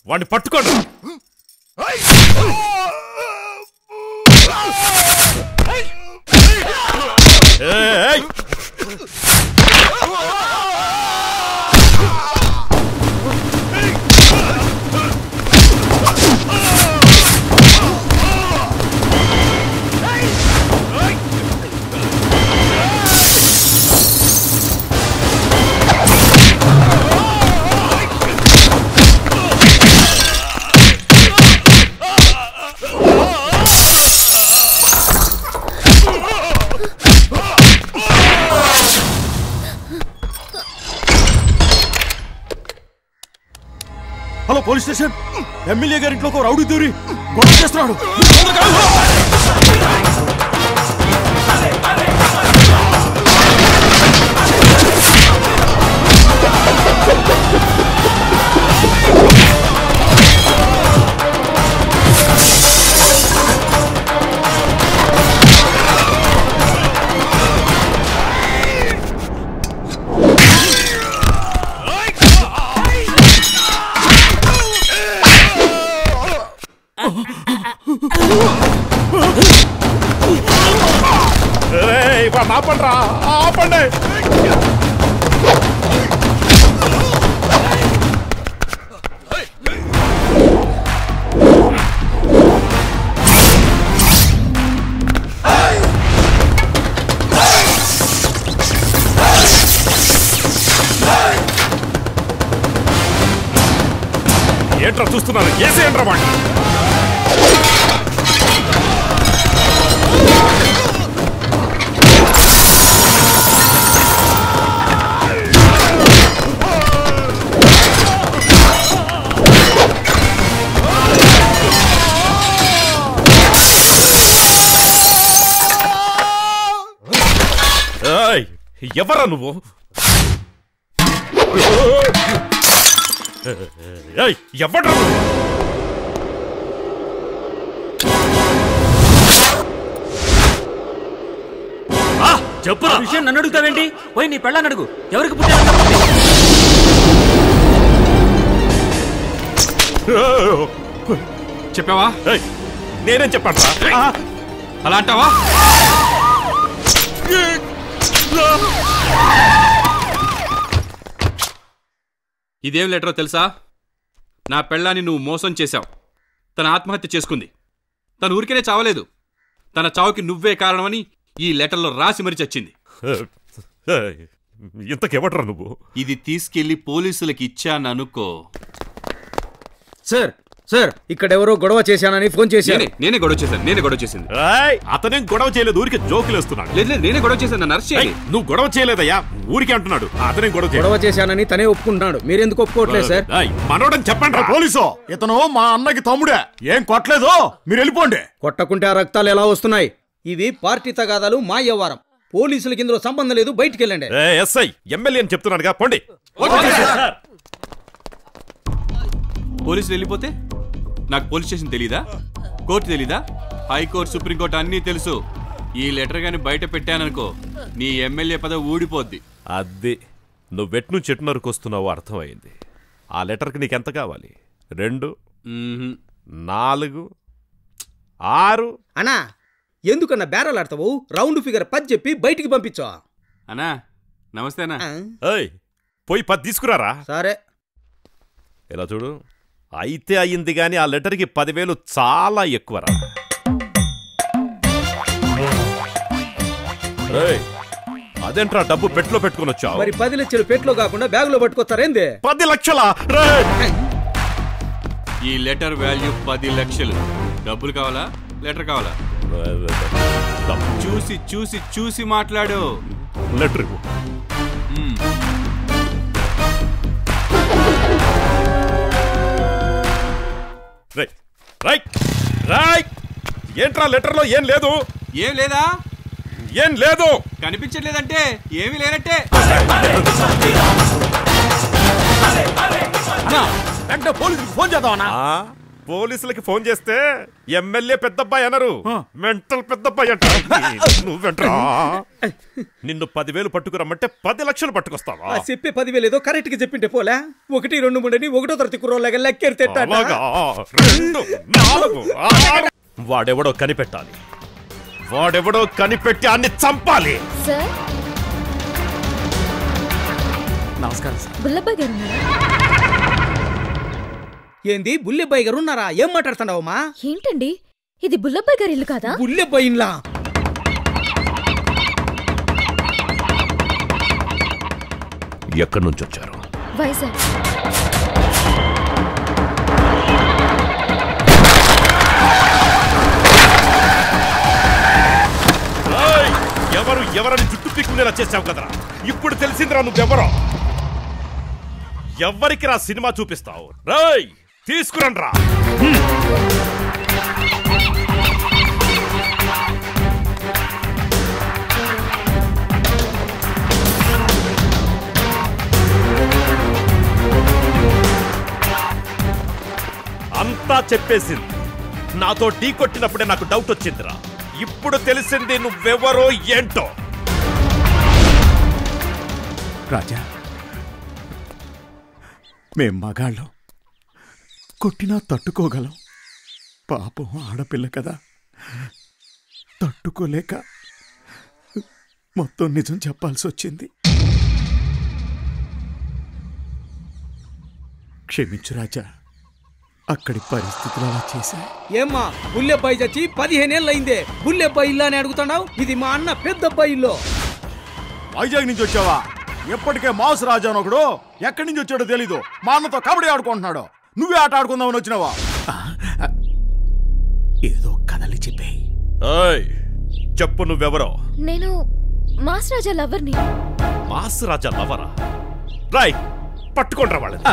వాడిని పట్టుకోండి. Hello police station, MLA గారింట్లో ఒక రౌడీ దూరి గొడవ చేస్తున్నాడు. ఆపండి, ఆపండి. ఏంట్రా చూస్తున్నారు? ఏసేయండ్రా వాడిని. ఎవరా నువ్వు? ఎవడ్రా నువ్వు? చెప్పు. విషయం నన్ను అడుగుతావేంటి? పోయి నీ పెళ్ళాన్ని అడుగు. ఎవరికి పుట్టాను? చెప్పావా? నేనేం చెప్పాను? అలా అంటావా? ఇదేం లెటరో తెలుసా? నా పెళ్ళాన్ని నువ్వు మోసం చేశావు. తన ఆత్మహత్య చేసుకుంది. తను ఊరికేనే చావలేదు. తన చావుకి నువ్వే కారణమని ఈ లెటర్లో రాసి మరీ చచ్చింది. ఇంతకెవడ్రా నువ్వు? ఇది తీసుకెళ్లి పోలీసులకి ఇచ్చాననుకో. సార్ సార్, ఇక్కడెవరో గొడవ చేశానని ఫోన్ చేశాను. నేనే గొడవ చేసింది. అతనేం గొడవ చేయలేదు, ఊరికి జోకులు వేస్తున్నాడు. లేదు, నేనే గొడవ చేశాను. నన్ను అరెస్ట్ చేయాలి. నువ్వు గొడవ చేయలేదయ్యా, ఊరికే అంటున్నాడు. అతనేం గొడవ చేశానని తనే ఒప్పుకుంటున్నాడు. మీరెందుకు ఒప్పుకోవట్లేదు సార్? మనోడని చెప్పండి. పోలీసు ఇతను మా అన్నకి తమ్ముడే. ఏం కొట్టలేదు, మీరు వెళ్ళిపోండి. కొట్టకుంటే ఆ రక్తాలు ఎలా వస్తున్నాయి? ఇవి పార్టీ తగాదాలు, మా వ్యవహారం. పోలీసులకి ఇందులో సంబంధం లేదు. బయటికి వెళ్ళండి. ఎస్ఐ ఎమ్మెల్యే అని చెప్తున్నాడుగా, పోండి. పోలీసులు వెళ్ళిపోతే నాకు పోలీస్ స్టేషన్ తెలీదా? కోర్టు తెలీదా? హైకోర్టు, సుప్రీంకోర్టు అన్నీ తెలుసు. ఈ లెటర్ గాని బయట పెట్టాననుకో, నీ ఎమ్మెల్యే పదవి ఊడిపోద్ది. అదే నువ్వెట్ను చెట్టునరకు వస్తున్నావో అర్థమైంది. ఆ లెటర్కి నీకెంత కావాలి? 2, 4, 6. అన్నా, ఎందుకన్నా బేరాలాడతావు? రౌండ్ ఫిగర్ 10 చెప్పి బయటికి పంపించా. అన్నా నమస్తేనా. పోయి 10 తీసుకురారా. సరే. ఇలా చూడు, అయితే అయ్యింది గాని ఆ లెటర్కి 10,000 చాలా ఎక్కువరా. అదేంట్రా డబ్బు పెట్లో పెట్టుకుని వచ్చావు? మరి 10 లక్షలు పెట్లో కాకుండా బ్యాగ్ లో పట్టుకొస్తారేంది? 10 లక్షలా? ఈ లెటర్ వాల్యూ 10 లక్షలు. డబ్బులు కావాలా, లెటర్ కావాలా? చూసి చూసి చూసి మాట్లాడు. లెటర్ ఏంట్రా లెటర్లో ఏం లేదు? ఏం లేదా? ఏం లేదు కనిపించట్లేదంటే ఏమీ లేనట్టే. వెంటనే పోలీసులకు ఫోన్ చేద్దామన్నా. పోలీసులకి ఫోన్ చేస్తే ఎమ్మెల్యే పెద్దబ్బాయి అనరు, మెంటల్ పెద్దబ్బాయి అంటారు. నువ్వెంట్రా? నిన్ను 10,000 పట్టుకురమ్మంటే 10 లక్షలు పట్టుకొస్తావా? చెప్పే 10,000 ఏదో కరెక్ట్ గా చెప్పింటే పోలే. 1, 2, 3 అని 1వ తరగతి కుర్రోళ్ళగా లెక్కెడితే 2, 4, 6. వాడెవడో కనిపెట్టాలి. వాడెవడో కనిపెట్టి అన్ని చంపాలి. నమస్కారం సార్. బుల్లబ్బాయి గారు ఉన్నారా? ఏంది బుల్లెబ్బాయి గారు ఉన్నారా? ఏం మాట్లాడుతున్నావమ్మా? ఏంటండి ఇది బుల్లబ్బాయి గారి ఇల్లు కాదా? బుల్లెబ్బాయి ఇల్లా? ఎక్కడి నుంచి వచ్చారు? వైజాగ్. ఎవరని జుట్టు పిక్కునేలా చేసావు కదరా. ఇప్పుడు తెలిసిందిరా నువ్వెవరో. ఎవరికి రా సినిమా చూపిస్తావు? రేయ్ తీసుకురండ్రా. అంతా చెప్పేసింది. నాతో ఢీ కొట్టినప్పుడే నాకు డౌట్ వచ్చిందిరా. ఇప్పుడు తెలిసింది నువ్వెవరో ఏంటో. రాజా, మేం మగాళ్ళం, కొట్టినా తట్టుకోగలం. పాపం ఆడపిల్ల కదా, తట్టుకోలేక మొత్తం నిజం చెప్పాల్సి వచ్చింది. క్షమించు రాజా, అక్కడి పరిస్థితులు అలా చేశా. ఏమ్మా బుల్లెబ్బాయి చచ్చి 15 ఏళ్ళు అయిందే, బుల్లెబ్బాయి ఇల్లు అని అడుగుతున్నావు? ఇది మా అన్న పెద్దబ్బాయి ఇల్లు. వైజాగ్ నుంచి వచ్చావా? ఎప్పటికే మాస్ రాజా ఒకడు ఎక్కడి నుంచి వచ్చాడో తెలీదు, మా అన్నతో కబడ్డీ ఆడుకుంటున్నాడు. నువ్వే ఆట ఆడుకుందామని వచ్చినావా? ఏదో కథలు చెప్పాయి. చెప్పు నువ్వెవరో. నేను మాస్ రాజా లవర్ని. మాస్ రాజా లవరా? రాయ్ పట్టుకుంటారా వాళ్ళని.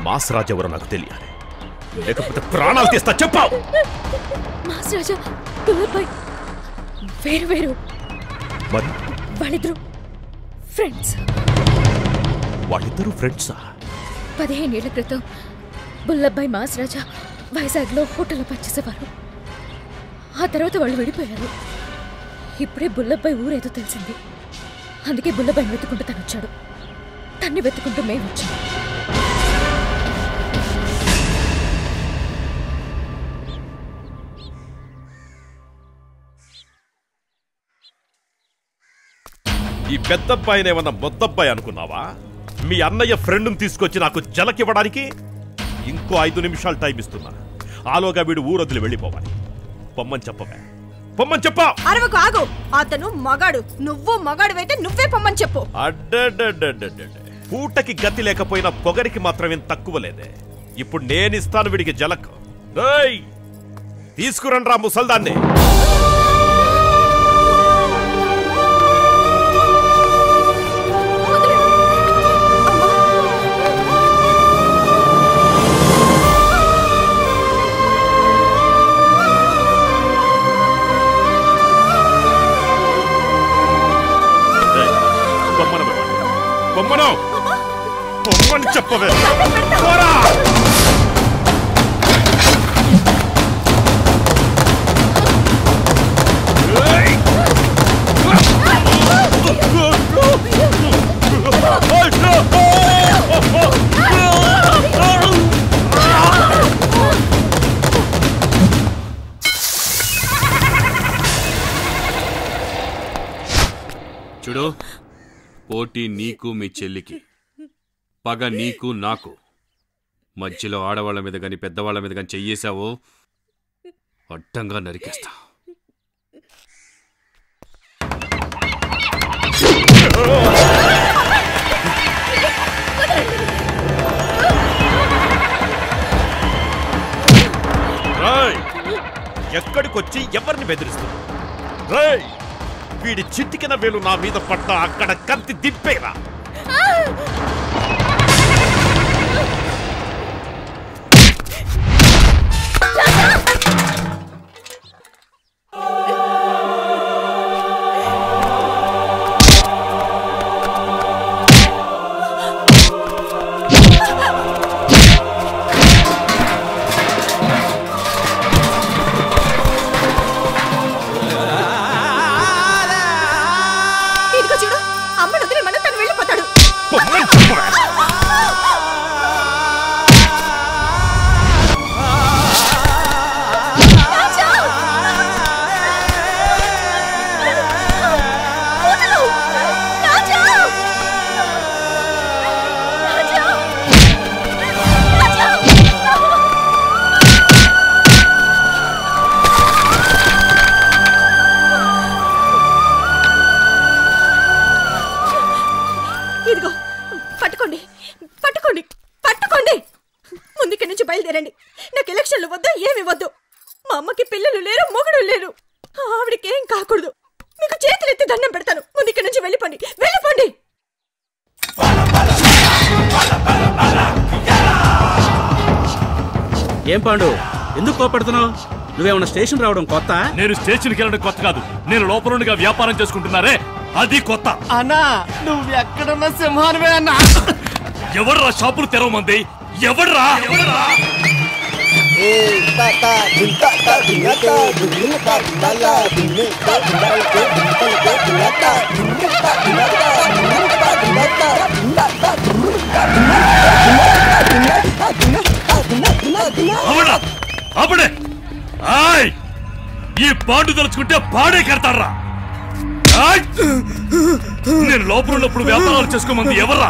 మాస్ రాజా ఎవరో నాకు తెలియాలి, లేకపోతే ప్రాణాలు తీస్తా. చెప్పావు. మాస్ రాజా బుల్లబ్బాయి వేరు వేరు. మరి వాళ్ళిద్దరు ఫ్రెండ్స్. వాళ్ళిద్దరు ఫ్రెండ్సా? 15 ఏళ్ల క్రితం బుల్లబ్బాయి మాస్ రాజా వైజాగ్లో హోటల్లో పనిచేసేవారు. ఆ తర్వాత వాళ్ళు విడిపోయారు. ఇప్పుడే బుల్లబ్బాయి ఊరేదో తెలిసింది. అందుకే బుల్లబ్బాయిని వెతుకుంటూ తను వచ్చాడు. తన్ని వెతుకుంటూ మేము వచ్చాం. ఈ పెద్దబ్బాయినేమన్నా మొద్దబ్బాయి అనుకున్నావా? మీ అన్నయ్య ఫ్రెండ్ని తీసుకొచ్చి నాకు జలకివ్వడానికి ఇంకో 5 నిమిషాలు టైం ఇస్తున్నా. ఆలోగా వీడు ఊరొదిలి వెళ్ళిపోవాలి. పొమ్మని చెప్పవే, పొమ్మని చెప్పా. అరవకు, ఆగు. అతను మగాడు, నువ్వు మగాడువైతే నువ్వే పొమ్మని చెప్పు. పూటకి గతి లేకపోయినా పొగరికి మాత్రమేం తక్కువ లేదే. ఇప్పుడు నేనిస్తాను వీడికి జలక్. తీసుకురండ్రా ముసల్దాన్ని. పొమ్మని చెప్పవే. చూడు, పోటీ నీకు మీ చెల్లికి, పగ నీకు నాకు. మధ్యలో ఆడవాళ్ల మీద గాని పెద్దవాళ్ల మీద గాని చెయ్యేశావో అడ్డంగా నరికేస్తా. ఎక్కడికొచ్చి ఎవరిని బెదిరిస్తున్నా? వీడి చిట్టికిన వేలు నా మీద పడ్డా అక్కడ కత్తి దిప్పేరా. పట్టుకోండి పట్టుకోండి. ముందుకి నుంచి బయలుదేరండి. నాకు ఎలక్షన్లు వద్దు, ఏమి వద్దు. మా అమ్మకి పిల్లలు లేరు, మొగుడు లేరు. ఆవిడకేం కాకూడదు. మీకు చేతులెత్తి దండం పెడతాను. ముందుకి నుంచి వెళ్ళిపోండి, వెళ్ళిపోండి. ఏం పాండు, ఎందుకు కోపడుతున్నావు? నువ్వేమన్నా స్టేషన్ రావడం కొత్త? నేను స్టేషన్కి వెళ్ళడం కొత్త కాదు. నేను లోపలగా వ్యాపారం చేసుకుంటున్నారే అది కొత్త. అన్నా నువ్వు ఎక్కడున్న సింహానివే అన్నా. ఎవర్రా షాపులు తెరవమంది? ఎవర్రా? అప్పుడే ఈ పాండు తలుచుకుంటే పాడే కడతారా? నేను లోపల ఉన్నప్పుడు వ్యాపారాలు చేసుకోమంది ఎవర్రా?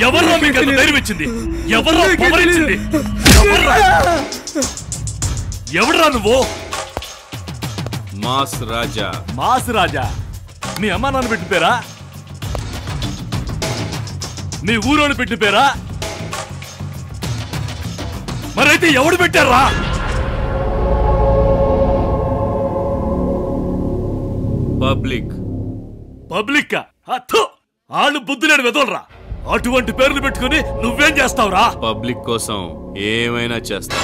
ఎవర్రా మీకు అంత ధైర్యం ఇచ్చింది? ఎవర్రా పవర్ ఇచ్చింది? ఎవడ్రా నువ్వు? మాస్ రాజా. మాస్ రాజా మీ అమ్మా నాన్న పెట్టిన పేరా? మీ ఊరోని పెట్టిన పేరా? మరైతే ఎవడు పెట్టారా? పబ్లిక్. పబ్లిక్ ఆళ్ళు బుద్ధి లేని వెదలరా. అటువంటి పేర్లు పెట్టుకుని నువ్వేం చేస్తావురా? పబ్లిక్ కోసం ఏమైనా చేస్తా.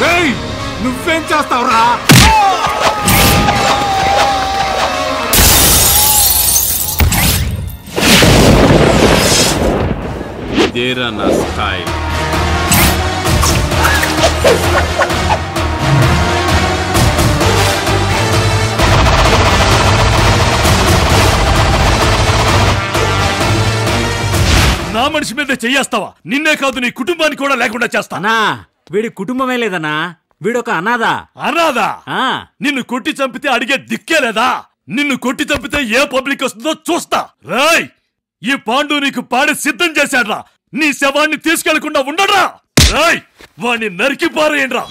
నువ్వేం చేస్తావురా? ఇదేరా నా స్టైల్. నా మనిషి మీద చెయ్యేస్తావా? నిన్నే కాదు నీ కుటుంబాన్ని కూడా లేకుండా చేస్తానా? వీడి కుటుంబమే లేదన్నా, వీడొక అనాథ. అనాథా? నిన్ను కొట్టి చంపితే అడిగే దిక్కే లేదా? నిన్ను కొట్టి చంపితే ఏ పబ్లిక్ వస్తుందో చూస్తా. రాయ్, ఈ పాండు నీకు పాడి సిద్ధం చేశాడ్రా. నీ శవాన్ని తీసుకెళ్లకుండా ఉండడ్రా. రాయ్, వాణ్ణి నరికి పారేయండ్రా.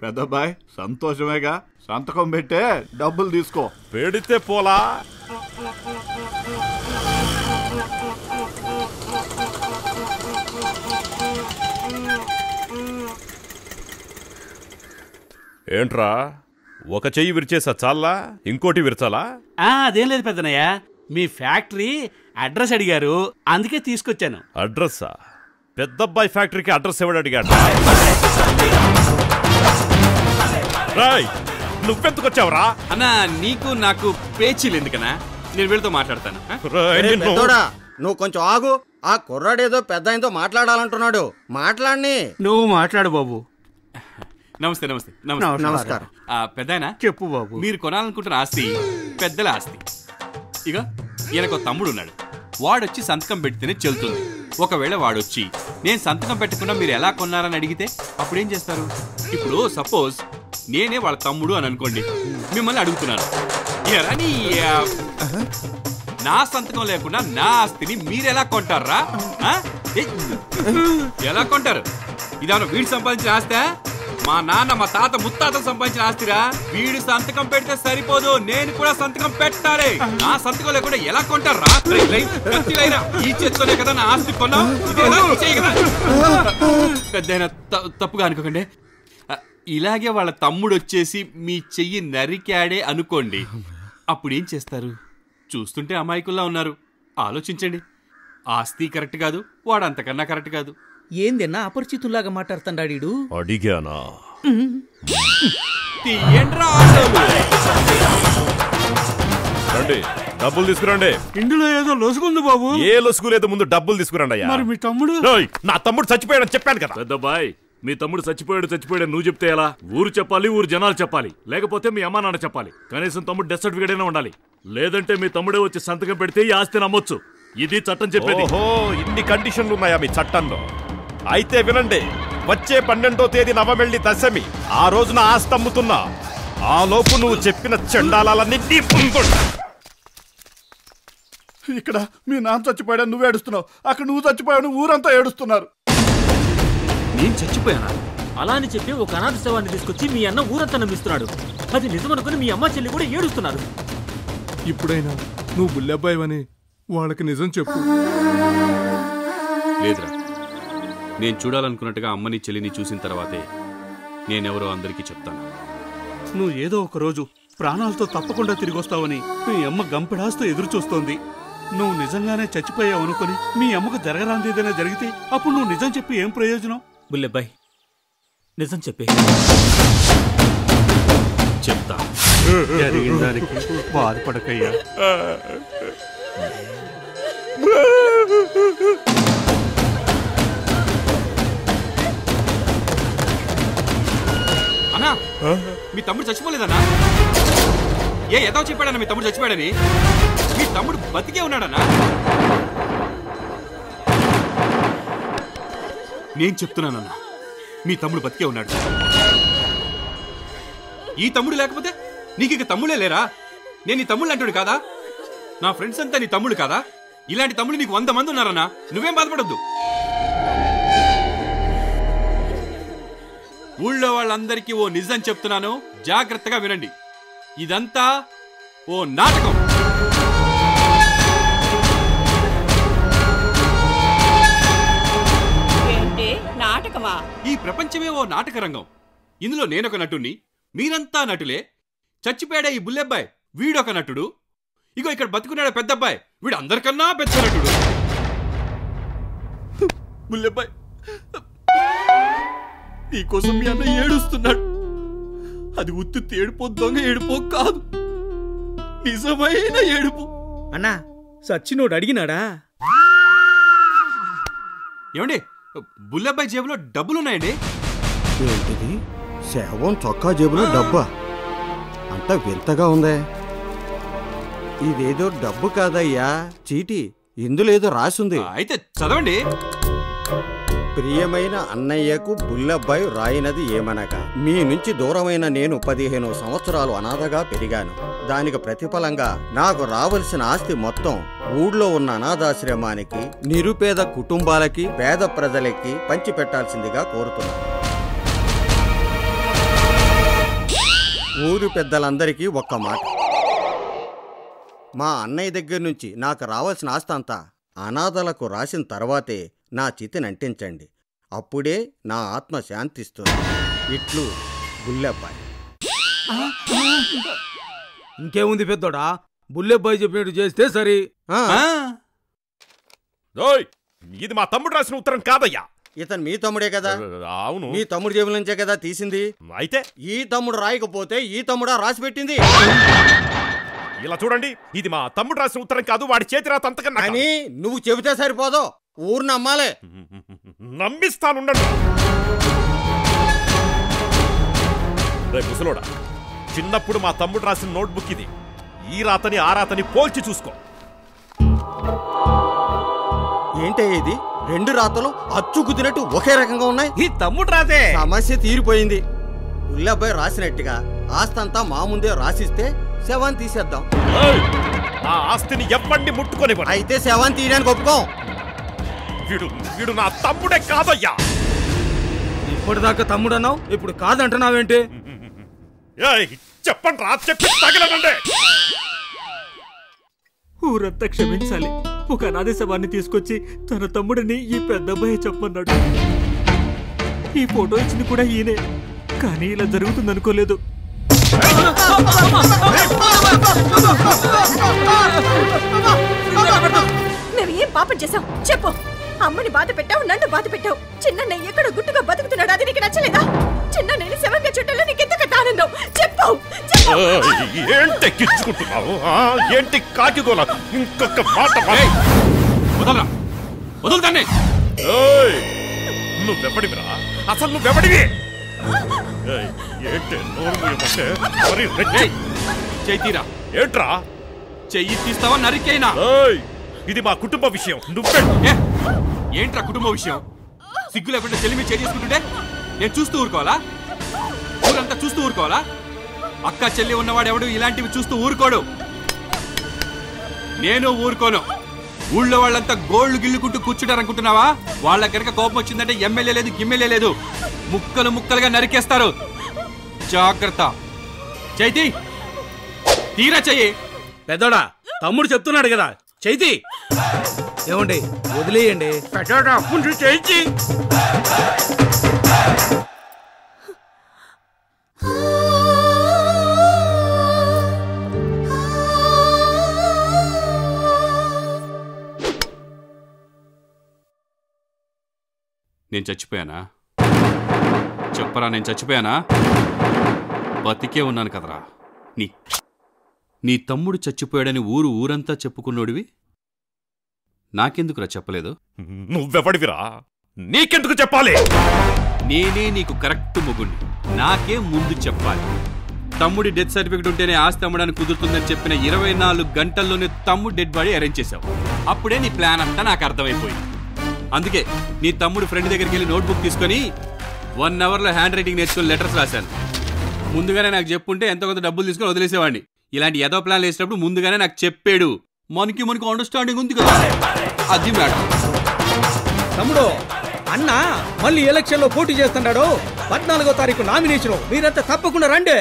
పెద్దబ్బాయ్ సంతోషమేగా, సంతకం పెట్టే డబ్బులు తీసుకో. పెడితే పోలా ఏంట్రా ఒక చెయ్యి విరిచేసా చాలా ఇంకోటి విరచాలా? అదేం లేదు పెద్దనయ్య, మీ ఫ్యాక్టరీ అడ్రస్ అడిగారు, అందుకే తీసుకొచ్చాను. అడ్రస్సా? పెద్దబ్బాయి ఫ్యాక్టరీకి అడ్రస్ ఎవడు అడిగాడు? రాయ్, నువ్వెందుకు వచ్చావురా? అన్నా నీకు నాకు పేచీలు ఎందుకనా, నేను వీళ్ళతో మాట్లాడతాను. నువ్వు కొంచెం ఆగు. ఆ కుర్రాడేదో పెద్ద ఆయనతో మాట్లాడాలంటున్నాడు, మాట్లాడిని. నువ్వు మాట్లాడు బాబు. నమస్తే నమస్తే నమస్కారం. పెద్దాయనా చెప్పు బాబు. మీరు కొనాలనుకుంటున్న ఆస్తి పెద్దల ఆస్తి. ఇక ఈయనకు తమ్ముడు ఉన్నాడు, వాడొచ్చి సంతకం పెడితేనే చెల్లుతుంది. ఒకవేళ వాడొచ్చి నేను సంతకం పెట్టకుండా మీరు ఎలా కొన్నారని అడిగితే అప్పుడేం చేస్తారు? ఇప్పుడు సపోజ్ నేనే వాళ్ళ తమ్ముడు అని అనుకోండి, మిమ్మల్ని అడుగుతున్నాను, నా సంతకం లేకుండా నా ఆస్తిని మీరెలా కొంటారా? ఎలా కొంటారు? ఇదేమన్నా వీడు సంపాదించిన ఆస్తా? మా నాన్న మా తాత ముత్తాత సంపాదించిన ఆస్తిరా. వీడు సంతకం పెడితే సరిపోదు, నేను కూడా సంతకం పెట్టాలి. నా సంతకం లేకుండా ఎలా కొంటారా? ఈ చేతితోనే కదా నా ఆస్తి కొన్నా. పెద్దయినా తప్పుగా అనుకోకండి. ఇలాగే వాళ్ళ తమ్ముడు వచ్చేసి మీ చెయ్యి నరికాడే అనుకోండి, అప్పుడేం చేస్తారు? చూస్తుంటే అమాయకుల్లా ఉన్నారు, ఆలోచించండి. ఆస్తి కరెక్ట్ కాదు, వాడు అంతకన్నా కరెక్ట్ కాదు. ఏందన్నా అపరిచితుల్లాగా మాట్లాడుతాడు? అడిగానా? రండి, డబ్బులు తీసుకురండి. ఇందులో ఏదో లొసుగుంది బాబు. ఏ లొసుగు లేదు, ముందు డబ్బులు తీసుకురండి. మరి మీ తమ్ముడు? నా తమ్ముడు చచ్చిపోయాడని చెప్పాను కదా. పెద్దబ్బాయ్, మీ తమ్ముడు చచ్చిపోయాడు నువ్వు చెప్తే ఎలా? ఊరు చెప్పాలి, ఊరు జనాలు చెప్పాలి, లేకపోతే మీ అమ్మా నాన్న చెప్పాలి. కనీసం తమ్ముడు డెత్ సర్టిఫికేట్ అయినా ఉండాలి. లేదంటే మీ తమ్ముడే వచ్చి సంతకం పెడితే ఈ ఆస్తి నమ్మొచ్చు. ఇది చట్టం చెప్పేది. ఓహో, ఇన్ని కండిషన్లు ఉన్నాయా మీ చట్టంలో? అయితే వినండి, వచ్చే 12వ తేదీ నవమెల్లి దశమి, ఆ రోజున ఆస్తి అమ్ముతున్నా. ఆ లోపు నువ్వు చెప్పిన చండాలన్నీ ఇక్కడ మీ నాన్న చచ్చిపోయాడు, నువ్వు ఏడుస్తున్నావు. అక్కడ నువ్వు చచ్చిపోయావు, ఊరంతా ఏడుస్తున్నారు. నేను చచ్చిపోయానా? అలా అని చెప్పి ఒక అనాథ శవాన్ని తీసుకొచ్చి మీ అన్న ఊరంతా నమ్మిస్తున్నాడు. అది నిజమనుకుని మీ అమ్మ చెల్లి కూడా ఏడుస్తున్నారు. ఇప్పుడైనా నువ్వు బుల్లబ్బాయివని వాళ్ళకి నిజం చెప్పు. లేదురా, నేను చూడాలనుకున్నట్టుగా అమ్మని చెల్లిని చూసిన తర్వాతే నేనెవరో అందరికీ చెప్తాను. నువ్వు ఏదో ఒక రోజు ప్రాణాలతో తప్పకుండా తిరిగి వస్తావని మీ అమ్మ గంపెడాస్తో ఎదురు చూస్తోంది. నువ్వు నిజంగానే చచ్చిపోయావు అనుకుని మీ అమ్మకు జరగరాంది ఏదైనా జరిగితే అప్పుడు నువ్వు నిజం చెప్పి ఏం ప్రయోజనం? బుల్లబ్బాయ్, నిజం చెప్పే. చెప్తా. జరిగిన దానికి బాధపడకయ్యా. అన్నా, మీ తమ్ముడు చచ్చిపోలేదన్నా? ఏదో చెప్పాడన్నా మీ తమ్ముడు చచ్చిపోయాడని? మీ తమ్ముడు బతికే ఉన్నాడన్నా? నేను చెప్తున్నానన్నా, మీ తమ్ముడు బతికే ఉన్నాడు. ఈ తమ్ముడు లేకపోతే నీకు ఇక తమ్ముడే లేరా? నేను నీ తమ్ముళ్ళు అంటాడు కాదా? నా ఫ్రెండ్స్ అంతా నీ తమ్ముడు కాదా? ఇలాంటి తమ్ముడు నీకు 100 మంది ఉన్నారన్నా. నువ్వేం బాధపడద్దు. ఊళ్ళో వాళ్ళందరికీ ఓ నిజం చెప్తున్నాను, జాగ్రత్తగా వినండి. ఇదంతా ఓ నాటకం. నాటకమా? ఈ ప్రపంచమే ఓ నాటక రంగం. ఇందులో నేనొక నటుణ్ణి, మీరంతా నటులే. చచ్చిపోయాడే ఈ బుల్లెబ్బాయ్, వీడొక నటుడు. ఇగో ఇక్కడ బతుకున్నాడు పెద్దబ్బాయ్, వీడు అందరికన్నా పెద్ద నటుడు. బుల్లెబ్బాయ్, నీకోసం మీ అన్న ఏడుస్తున్నాడు. అది ఉత్తి ఏడుపో, దొంగ ఏడుపో కాదు, నిజమైన ఏడుపు. అన్నా, సచ్చినోడు అడిగినాడా? ఏమండి, బుల్లెబ్బాయ్ జేబులో డబ్బులున్నాయండి. ఏంటిది? శవం చొక్కా జేబులో డబ్బా? అంత వింతగా ఉందే. ఇదేదో డబ్బు కాదయ్యా, చీటీ. ఇందులో ఏదో రాసుంది. అయితే చదవండి. ప్రియమైన అన్నయ్యకు బుల్లబ్బాయి రాయినది ఏమనగా, మీ నుంచి దూరమైన నేను 15 సంవత్సరాలు అనాథగా పెరిగాను. దానికి ప్రతిఫలంగా నాకు రావలసిన ఆస్తి మొత్తం ఊళ్ళో ఉన్న అనాథాశ్రమానికి, నిరుపేద కుటుంబాలకి, పేద ప్రజలకి పంచిపెట్టాల్సిందిగా కోరుతున్నాను. ఊరు పెద్దలందరికీ ఒక్క మాట. మా అన్నయ్య దగ్గర నుంచి నాకు రావాల్సిన ఆస్తి అంతా అనాథలకు రాసిన తర్వాతే నా చితిని అంటించండి. అప్పుడే నా ఆత్మ శాంతిస్తుంది. ఇట్లు బుల్లబ్బాయి. ఇంకేముంది పెద్దోడా, బుల్లెబ్బాయి చెప్పినట్టు చేస్తే సరి. ఇది మా తమ్ముడు రాసిన ఉత్తరం కాదయ్యా. ఇతను మీ తమ్ముడే కదా? అవును. మీ తమ్ముడు జేబుల నుంచే కదా తీసింది. అయితే ఈ తమ్ముడు రాయకపోతే ఈ తమ్ముడా రాసి పెట్టింది? ఇలా చూడండి, ఇది మా తమ్ముడు రాసిన ఉత్తరం కాదు, వాడి చేతి రాత అంతకన్నా. అని నువ్వు చెబితే సరిపోదు, ఊరు నమ్మాలే. నమ్మిస్తానుండండి. రే ముసలోడా, చిన్నప్పుడు మా తమ్ముడు రాసిన నోట్బుక్ ఇది. ఈ రాతని ఆ రాతని పోల్చి చూసుకో. ఏంటే ఇది? రెండు రాతలు అచ్చు కుదినట్టు ఒకే రకంగా ఉన్నాయి. ఈ తమ్ముడు రాతే. సమస్య తీరిపోయింది. బుల్లబ్బాయి రాసినట్టుగా ఆస్తంతా మా ముందే రాసిస్తే శవాన్ని తీసేద్దాం. నా ఆస్తిని ఎవ్వండి ముట్టుకొని. అయితే శవాన్ని తీయడానికి ఒప్పుకోం. వీడు నా తమ్ముడే కాదయ్యా. ఇప్పటిదాకా తమ్ముడు అన్నావు, ఇప్పుడు కాదంటున్నావేంటి? చెప్పండి రా, చెప్పి తగలనండి. ఊరంతా క్షమించాలి. ఒక అనాథ శవాన్ని తీసుకొచ్చి తన తమ్ముడిని ఈ పెద్దబ్బాయి చెప్పన్నాడు. ఈ ఫోటో ఇచ్చింది కూడా ఈయనే, కానీ ఇలా జరుగుతుంది అనుకోలేదు. మేము ఏం పాపం చేశాం చెప్పు. అమ్మని బాధ పెట్టావు, నన్ను బాధ పెట్టావు. చిన్న ఎక్కడ గుట్టుగా బతుకుతున్నాడు, అది నీకు నచ్చలేదా? చిన్న నేను శవంగా చుట్టాలో నీకెందుకంత ఆనందం చెప్పు. ఏంటెక్కించుకుంటున్నావు? ఏంటి కాకిగోల? ఇంకొక మాట వదలరా, వదలదాన్ని. నువ్వెవడివిరా? అసలు నువ్వెవడివి? ఏంటి చెయ్యిరా. ఏంట్రా చెయ్యి తీస్తావా నరికైనా? ఇది మా కుటుంబ విషయం. నువ్వే ఏంట్రా కుటుంబ విషయం? సిగ్గు లేకుండా చెల్లి చేసుకుంటుంటే నేను చూస్తూ ఊరుకోవాలా? ఊరంతా చూస్తూ ఊరుకోవాలా? అక్క చెల్లి ఉన్నవాడు ఎవడు ఇలాంటివి చూస్తూ ఊరుకోడు. నేను ఊరుకోను. ఊళ్ళో వాళ్ళంతా గోళ్లు గిల్లుకుంటూ కూర్చుంటారనుకుంటున్నావా? వాళ్ళ కనుక కోపం వచ్చిందంటే ఎమ్మెల్యే లేదు, గిమ్మెల్యే లేదు, ముక్కలు ముక్కలుగా నరికేస్తారు. జాగ్రత్త. చైతి తీరా చెయ్యి. పెద్దోడా, తమ్ముడు చెప్తున్నాడు కదా, చైతి. ఏమండి వదిలేయండి. పెద్దోడా ముందు చైతి. నేను చచ్చిపోయానా? చెప్పరా, నేను చచ్చిపోయానా? బతికే ఉన్నాను కదరా. నీ తమ్ముడు చచ్చిపోయాడని ఊరంతా చెప్పుకున్నోడివి, నాకెందుకురా చెప్పలేదు? నువ్వెవడివిరా? నీకెందుకు చెప్పాలి? నేనే నీకు కరెక్ట్ మొగుణ్ణి, నాకే ముందు చెప్పాలి. తమ్ముడి డెత్ సర్టిఫికెట్ ఉంటేనే ఆస్తి అమ్మడానికి కుదురుతుందని చెప్పిన 24 గంటల్లోనే తమ్ముడు డెడ్ బాడీ అరేంజ్ చేశావు. అప్పుడే నీ ప్లాన్ అంతా నాకు అర్థమైపోయింది. అందుకే నీ తమ్ముడు ఫ్రెండ్ దగ్గరికి వెళ్ళి నోట్బుక్ తీసుకొని 1 అవర్లో హ్యాండ్ రైటింగ్ నేర్చుకుని లెటర్స్ రాశాను. ముందుగానే నాకు చెప్పుంటే ఎంతో కొంత డబ్బులు తీసుకొని వదిలేసేవాడిని. ఇలాంటి ఏదో ప్లాన్ వేసినప్పుడు ముందుగానే నాకు చెప్పాడు. మనకి అండర్స్టాండింగ్ ఉంది కదా, అది మేడం. తమ్ముడు, అన్న మళ్ళీ ఎలక్షన్ లో పోటీ చేస్తున్నాడు. 14వ తారీఖు నామినేషన్, మీరంతా తప్పకుండా రండి.